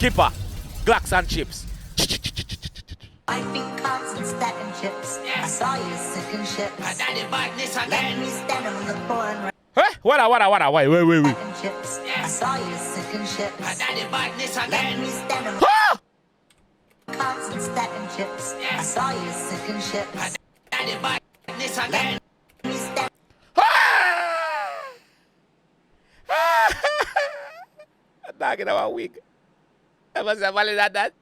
Skippa, Glocks and Chips. I think cards and stack and chips. I saw you sinking ships. Let me stand on the corner. Hey, wait. Stack and chips. I saw you sinking ships. Let me stand on the cards and stack and chips. I saw you sinking ships. Let me stand. Dog in our wig. I was valid at that.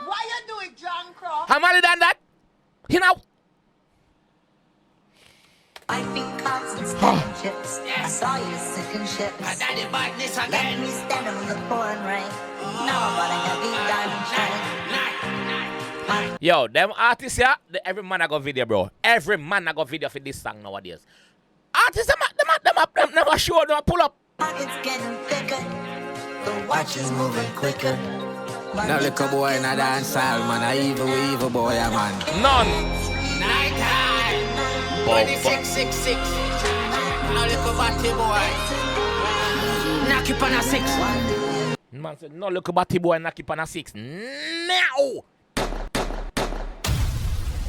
Why you do it, John Crow? How many done that? You know? I think cards and stack and chips. I saw you sinking ships. Let me stand on the corn ring. Now but I got big diamond chain. Yo, them artists here, every man I got video, bro. Every man I got video for this song nowadays. Artists, them never show, them pull up. Pockets getting thicker. The watch is moving quicker. Now look a boy in a dancehall, man. A evil boy, man. None. Night time. 2666. Now look a batty boy. Knock it on a 6. Man said, no look about boy knock it on a 6. Now.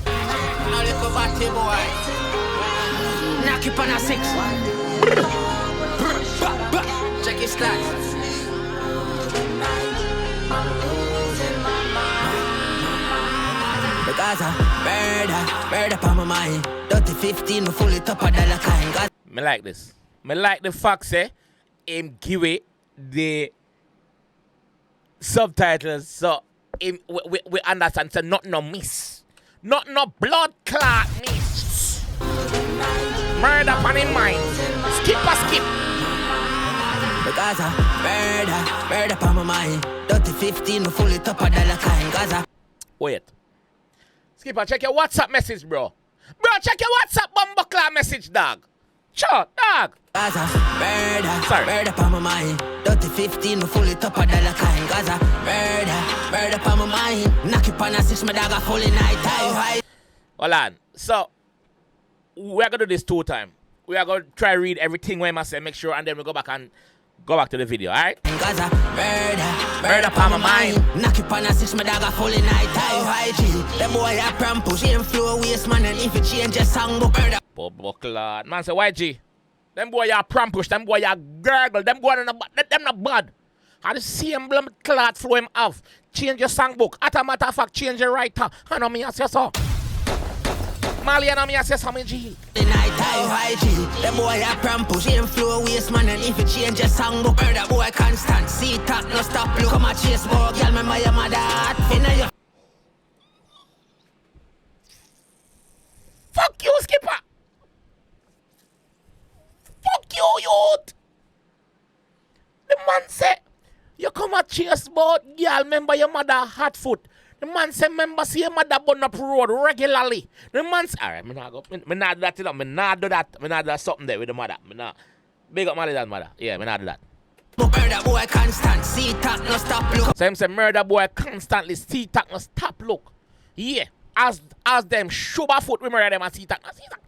Now look a batty boy. Knock it on a 6. Check his stats. Because I murder upon my mind. 30-15, me fully top of dollar kind. Me like this. Me like the fact say him give it the subtitles so him, we understand so not no miss. Not no blood clot miss. Murder upon him mind. Skip. Because I murder upon my mind. 30-15, me fully top of dollar kind. Gaza. Wait. Skippa, check your WhatsApp message, bro. Bro, check your WhatsApp bumbleclaw message, dog. Sure, dog. Gaza, Sorry. murder upon my mind. 30-15, me fully top of dollar kind. Gaza, murder upon my mind. Knock it on a 6, my dog a fully night time. Hold on. So, we're going to do this 2 times. We are going to try read everything where I say, make sure, and then we go back to the video, alright? Gaza, murder upon my mind. Knock it on a 6, my dog a fully night time. 𝐑𝐄𝐀𝐂𝐓𝐈𝐎𝐍. Them boy a pram push, him flow waste man, and if it change a song book, murder. Bumbleclaw. Man say, YG. Them boy are pram push, them boy are gurgle, them boy are them not bad. And the same blum clot flow him off. Change your songbook. At a matter of fact, change your writer. I know me I say so. Mali and me I say so, me G. The night time 𝐑𝐄𝐀𝐂𝐓𝐈𝐎𝐍. Them boy a pram push, him flow waste man, and if it change a songbook, murder boy constant. See talk, no stop, look. Come a chase boy, girl, remember your mother heart. Finna your Fuck you, Skippa. Fuck you, youth. The man say, you come a chase boat, girl, remember your mother hot foot. The man say, remember see your mother burn up road regularly. The man say, alright, me not do that, you know. Me not do that something there with the mother. Me not. Big up Mali that mother. Yeah, me not do that. murder boy constant. See talk, no stop, look. So him say, murder boy constantly, see talk, no stop, look. Yeah, as them sugar foot, we murder them and see talk, no see talk.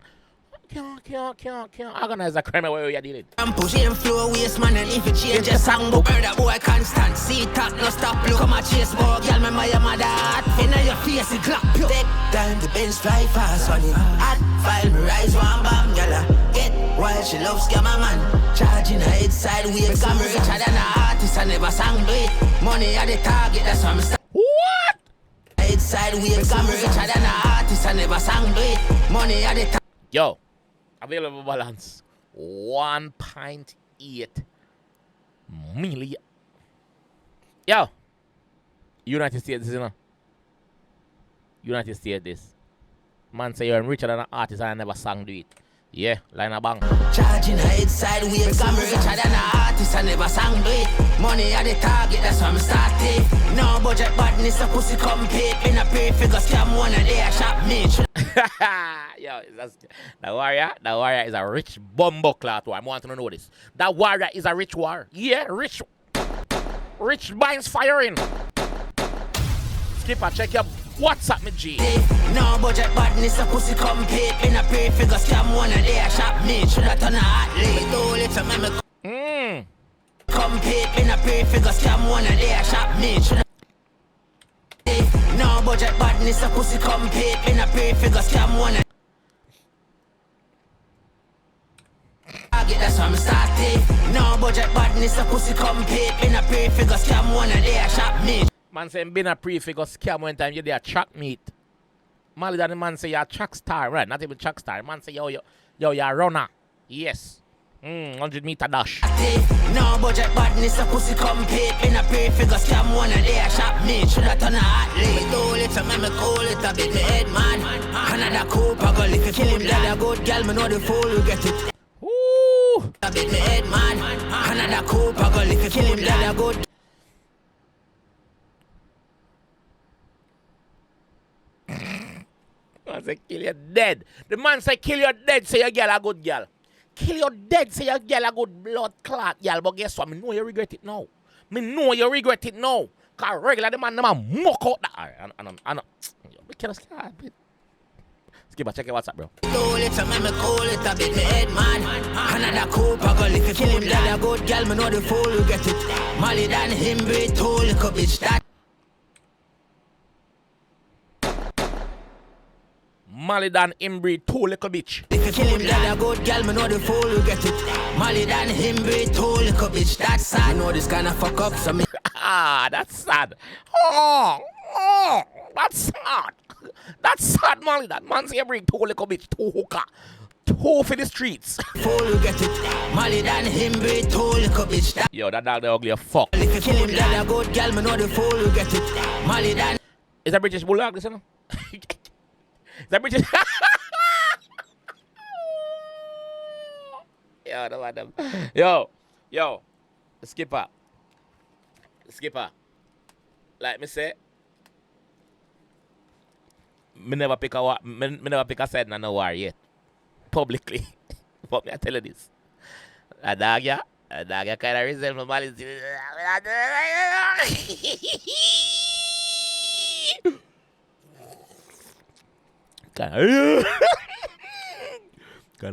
Can't organize a crime where you're dealing. I'm pushing flow waste man, and if it change a songbook, murder boy constant. See talk, no stop, look. Come a chase boy, girl, remember your mother heart. Inna your face, it clap. Take time to bench fly fast on it. Hot file, me rise one bomb, gyal. Get wild, she loves scammer man. Charging her head sideways. Become richer than an artist, I never sang do it. Money at the target, that's why me start. What? Head sideways. Become richer than an artist, I never sang do it. Money at the target. Yo. Available balance 1.8 million. Yo, United States, you know. United States, this man say you're richer than an artist and I never sang do it. Yeah, line a bang. Charging her head sideways. Become richer than an artist, I never sang do it. Money at the target, that's why I'm starting. No budget badness, a pussy compete. In a pay figure scam, one of their shop me. Yo, the warrior is a rich bumbleclaw war. I want to know this. That warrior is a rich war. Yeah, rich minds firing. Skippa, check your WhatsApp, me G. No budget badness, a pussy compete. In a pay figure scam, one of their shop me. Should have done a hot late. Do it to me. compete. In a pre-figure scam one a day I shop me. No budget badness a pussy compete. In a pre-figure scam one a that's why I'm starting. No budget badness a pussy compete. In a pre-figure scam one a day I shop me. Man say been a pre-figure scam one time you there track meet. Mali that the man say you're a track star, right? Not even track star. Man say you're a runner. Yes. 100-meter dash. No budget badness a pussy compete. In a pre-figure scam one a day I shop me. Should I turn a athlete? Me do it, so me cool it a bit me head man. Another Cooper girl, if you kill him that a good girl, me know the fool will get it. Ooh. A bit me head man. Another Cooper girl, if you kill him that a good. Man say kill you dead. The man say kill you dead, say your girl a good girl. Kill you dead, say your girl a good blood clot girl. But guess what? Me know you regret it now. Me know you regret it now. Cause regular the man muck out that. And we can't scare a bit. Skippa, check your WhatsApp, bro. Do it, so me cool it a bit me head man. Another Cooper girl, if you kill him that a good girl, me know the fool will get it. Molly than him be too little bitch that. Molly than him breed too little bitch. If you kill him, that a good girl, me know the fool will get it. Molly than him breed too little bitch. That's sad. I know this kind of fuck up, so me. That's sad. That's sad. That's sad, Molly. That man say bring too little bitch, too hooker, too for the streets. Fool will get it. Molly than him breed too little bitch. That. Yo, that dog the ugly as fuck. If you kill him, that a good girl, me know the fool will get it. Molly than. Is a British bulldog, listen? Is that British? Yo, no madam. Yo, Skippa. Like me say, me never pick a side in no war yet. Publicly. But me I tell you this. A dog ya kind of resemble Mali. Can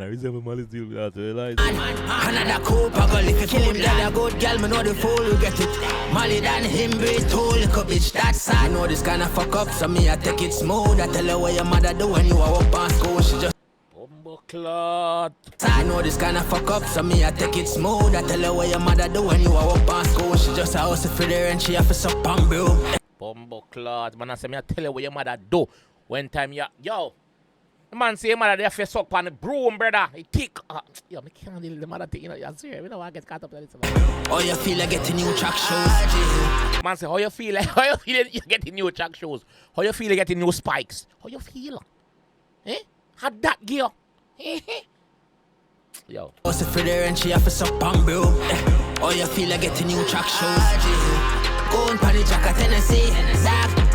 I resemble Molly's deal without realizing? Another Cooper girl, if you kill him, that a good girl, me know the fool will get it. Molly than him be too little bitch, that's sad. I know this kind of fuck up, so me I take it smooth. I tell her what your mother do when you are up on school, she just Bumbleclot. I know this kind of fuck up, so me I take it smooth. I tell her what your mother do when you are up on school, she just a house for there and she have to suck on bro. Bumbleclot. Man I say me I tell her what your mother do. When time yo, the man say your mother they have to suck on the broom, brother. He kick. Yo, me can't deal with the mother thing, you know. You're serious. We don't want to get caught up in this. How you feel like getting new track shoes? Man say how you feel you getting new track shoes? How you feel like getting new spikes? How you feel? Had that gear? Yo. House for there and she have to suck on bro. How you feel like getting new track shoes? Go on the jack at Tennessee.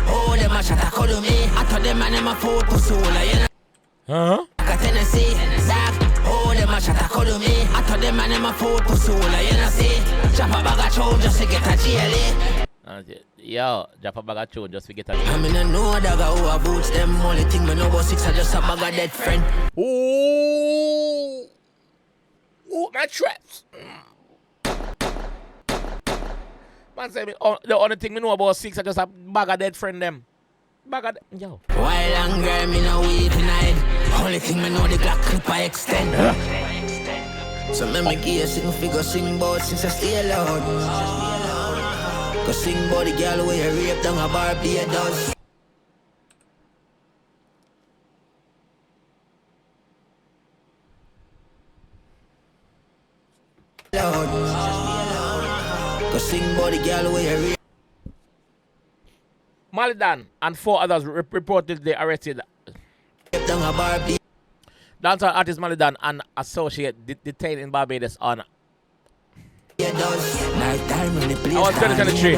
Oh, them a shot a call me. I thought them and them a photo soul, you know. Huh? At Tennessee. Oh, them a shot a call me. I thought them and them a photo soul, you know. See, drop a bag of chow just to get a GLA. Yo, drop a bag of chow just to get a GLA. I mean, I know a dog who a boots them. Only thing me know about six are just a bag of dead friend. Ooh, my traps. Man say me, the only thing me know about six are just a bag of dead friend them. Yo. While longer me know we tonight. Only thing me know the Glock Clipper extend. So me give you sing figure sing about since I stay alone. Go sing about the girl where you rape down a Barbados. Go sing about the girl where you rape. Malidan and 4 others reportedly arrested. Dancehall artist Malidan and associate detained in Barbados on. I was 2023.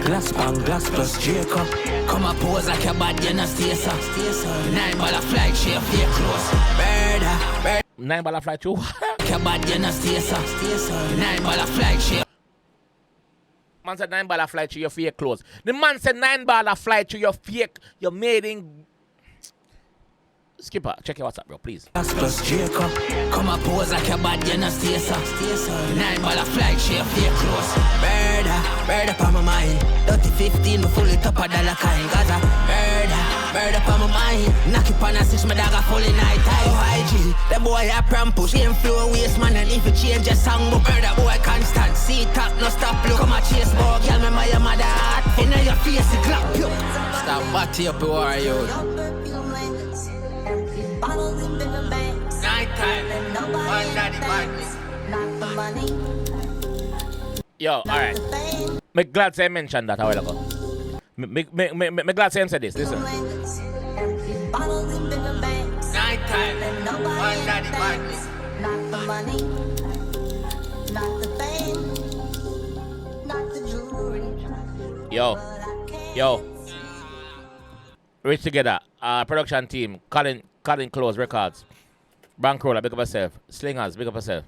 Glass bang, glass plus Jacob. Come up pose like a bad, you know, stay so. 9 ball of flight, she a fake close. Bird. 9 ball of flight too. Like a bad, you know, stay so. 9 ball of flight, she. Man said 9 ball fly to your fake clothes. The man said 9 ball fly to your fake, your made in Skipper, check your WhatsApp, bro, please. Plus Jacob, come and pose like a bad, you know, stay so. 9 ball of flight, she a fake close. Murder on my mind. 30-15, me fully top of dollar kind. Gaza, murder on my mind. Knock it on a 6, my dog a fully night time. Oh, IG, the boy a pram push. Same flow, waste man, and if you change your song, but murder boy constant. See talk, no stop, look. Come and chase ball, girl, remember your mother heart. Inna your face, it clap, yo. Stop body up, you are you. Bottles in bigger bags. Nighttime, one daddy badness. Not the money, Yo, alright. Me glad say I mentioned that a while ago. Me glad say I said this. Listen. bottles in bigger bags. Nighttime, one daddy badness. Not the money, not the fame, not the jewelry. Yo. Rich together. Production team. Colin Close Records. Bankroller, big up yourself. Slingers, big up yourself.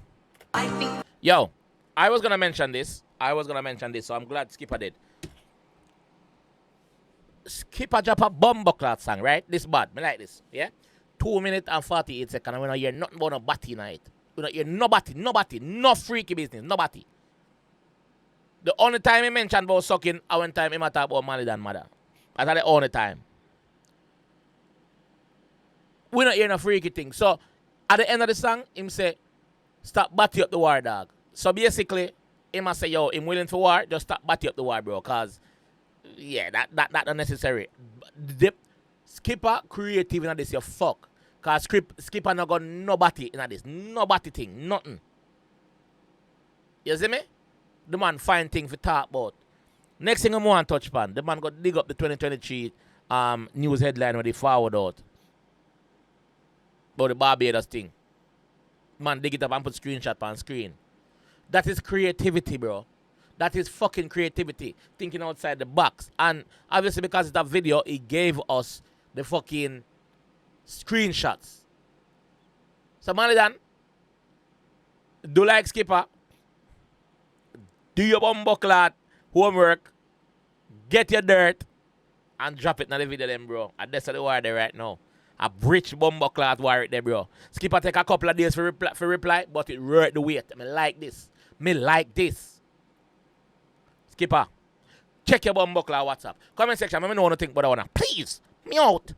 Yo, I was gonna mention this, so I'm glad Skipper did. Skipper drop a bumbleclad song, right? This bad, me like this, yeah? 2 minutes and 48 seconds, and we don't hear nothing about no batty night. We don't hear nobody, no freaky business, nobody. The only time he mentioned about sucking, I one time he talk about Mali than mother. That's the only time. We not hear no freaky thing. So, at the end of the song, him say, stop batty up the war, dog. So, basically, him must say, yo, him willing for war, just stop batty up the war, bro. Because, yeah, that unnecessary. Skipper creative in this, you fuck. Because Skipper not got no batty in this. No batty thing, nothing. You see me? The man find thing for talk about. Next thing I want to touch upon, the man got dig up the 2023 news headline where they forward out. About the Barbados thing. Man, dig it up and put screenshot on screen. That is creativity, bro. That is fucking creativity. Thinking outside the box. And obviously because it's a video, it gave us the fucking screenshots. So, Manidan, do like Skipper. Do your bumbleclad homework. Get your dirt. And drop it in the video then, bro. And that's the word there right now. A rich bumbleclad war there, bro. Skipper take a couple of days for reply, but it worth the wait. Me like this. Skipper, check your bumbleclad WhatsApp. Comment section, let me know what you think about that one. Please, me out.